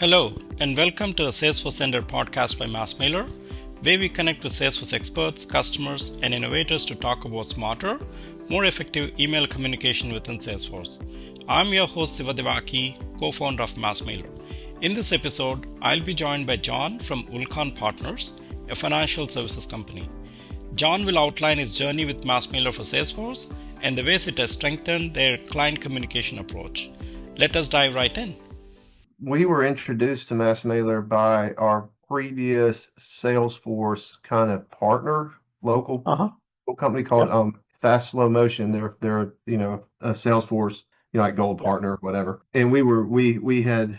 Hello, and welcome to the Salesforce Center podcast by MassMailer, where we connect with Salesforce experts, customers, and innovators to talk about smarter, more effective email communication within Salesforce. I'm your host, 𝗟𝗲𝗧𝗦𝗍, co-founder of MassMailer. In this episode, I'll be joined by John from Vulan Partners, a financial services company. John will outline his journey with MassMailer for Salesforce and the ways it has strengthened their client communication approach. Let us dive right in. We were introduced to MassMailer by our previous Salesforce kind of partner, local company called 𝗪𝗪𝗪. They're a Salesforce, like gold partner, whatever. And we had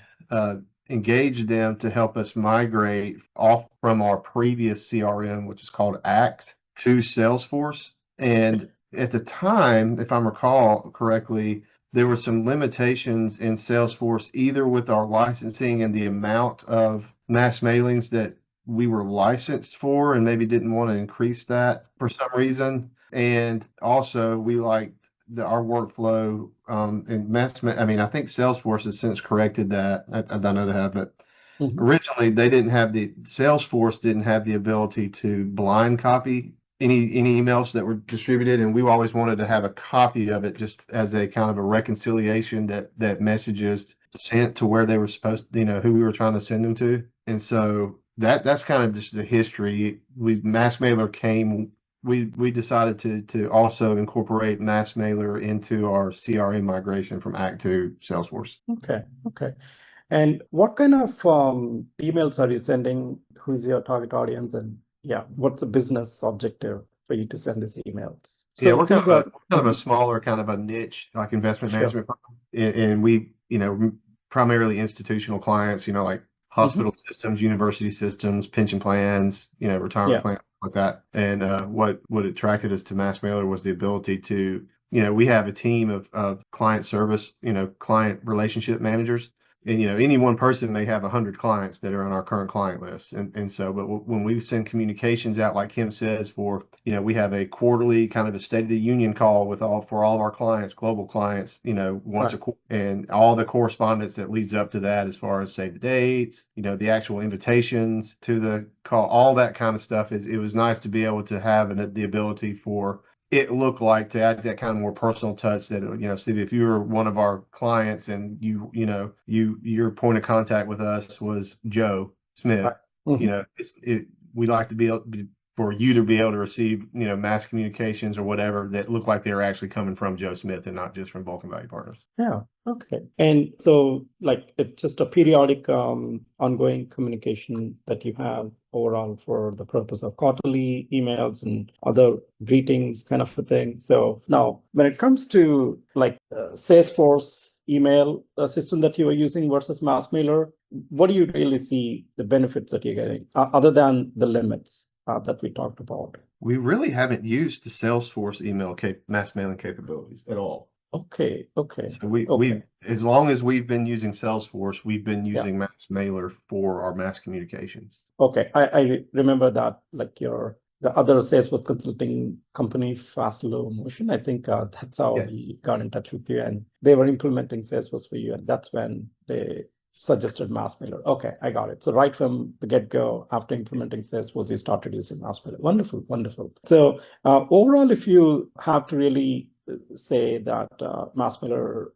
engaged them to help us migrate off from our previous CRM, which is called 𝗥𝗲𝗘𝗥, to Salesforce. And at the time, if I recall correctly, there were some limitations in Salesforce, either with our licensing and the amount of mass mailings that we were licensed for, and maybe didn't want to increase that for some reason. And also, we liked our workflow and I think Salesforce has since corrected that. I don't know they have, but originally Salesforce didn't have the ability to blind copy any emails that were distributed, and we always wanted to have a copy of it just as a kind of a reconciliation that messages sent to where they were supposed, who we were trying to send them to. And so that's kind of just the history. MassMailer came, we decided to also incorporate MassMailer into our CRM migration from 𝗥𝗲𝗘𝗥 to Salesforce. Okay. And what kind of emails are you sending? Who's your target audience? And what's the business objective for you to send these emails? So we're kind of a smaller, kind of a niche, like investment management firm. And we, primarily institutional clients, like hospital systems, university systems, pension plans, retirement plans, like that. And what attracted us to MassMailer was the ability to, we have a team of client service, client relationship managers. And, any one person may have 100 clients that are on our current client list. And so, but when we send communications out, like Kim says, we have a quarterly kind of a State of the Union call for all of our clients, global clients, once a quarter, and all the correspondence that leads up to that, as far as save the dates, the actual invitations to the call, all that kind of stuff. It was nice to be able to have the ability for it looked like to add that kind of more personal touch that, Steve, if you were one of our clients and your point of contact with us was Joe Smith, we like to be able for you to be able to receive, mass communications or whatever that look like they're actually coming from Joe Smith and not just from Vulcan Value Partners. Yeah. Okay. And so it's just a periodic ongoing communication that you have overall for the purpose of quarterly emails and other greetings kind of a thing. So now when it comes to Salesforce email system that you are using versus MassMailer, what do you really see the benefits that you're getting other than the limits that we talked about? We really haven't used the Salesforce email mass mailing capabilities at all. Okay. So we as long as we've been using Salesforce, we've been using MassMailer for our mass communications. Okay, I remember that, the other Salesforce consulting company, 𝗪𝗪𝗪𝗪𝗪, I think that's how we got in touch with you, and they were implementing Salesforce for you, and that's when they suggested MassMailer. Okay, I got it. So right from the get-go, after implementing Salesforce, you started using MassMailer. Wonderful. So overall, if you have to really say that MassMailer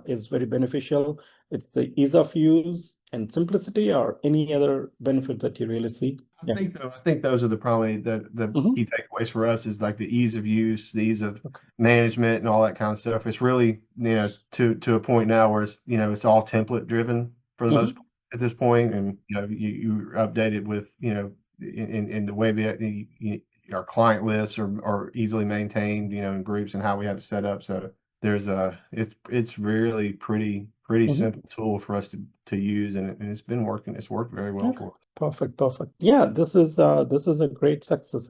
is very beneficial, it's the ease of use and simplicity, or any other benefits that you really see? I think those are probably the key takeaways for us, is like the ease of use, the ease of management and all that kind of stuff. It's really, to a point now where it's, it's all template driven for the most part at this point. And, you update it with, in the way that our client lists are easily maintained, in groups, and how we have it set up. So it's really pretty simple tool for us to use, and it's been working. It's worked very well for us. Perfect. Yeah, this is a great success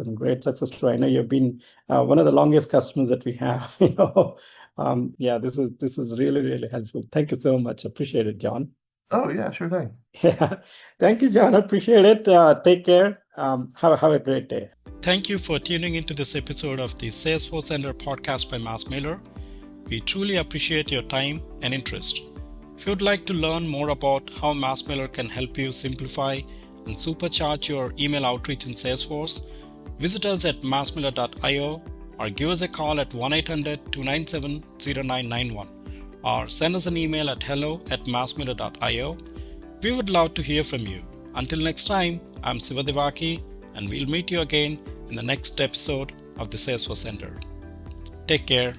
story. I know you've been one of the longest customers that we have. This is really helpful. Thank you so much. Appreciate it, John. Oh yeah, sure thing. Yeah, thank you, John. Appreciate it. Take care. Have a great day. Thank you for tuning into this episode of the Salesforce Center podcast by MassMailer. We truly appreciate your time and interest. If you'd like to learn more about how MassMailer can help you simplify and supercharge your email outreach in Salesforce, visit us at massmailer.io or give us a call at 1-800-297-0991 or send us an email at hello@massmailer.io. We would love to hear from you. Until next time, I'm 𝗟𝗲𝗪𝗏 and we'll meet you again in the next episode of the Salesforce Center. Take care.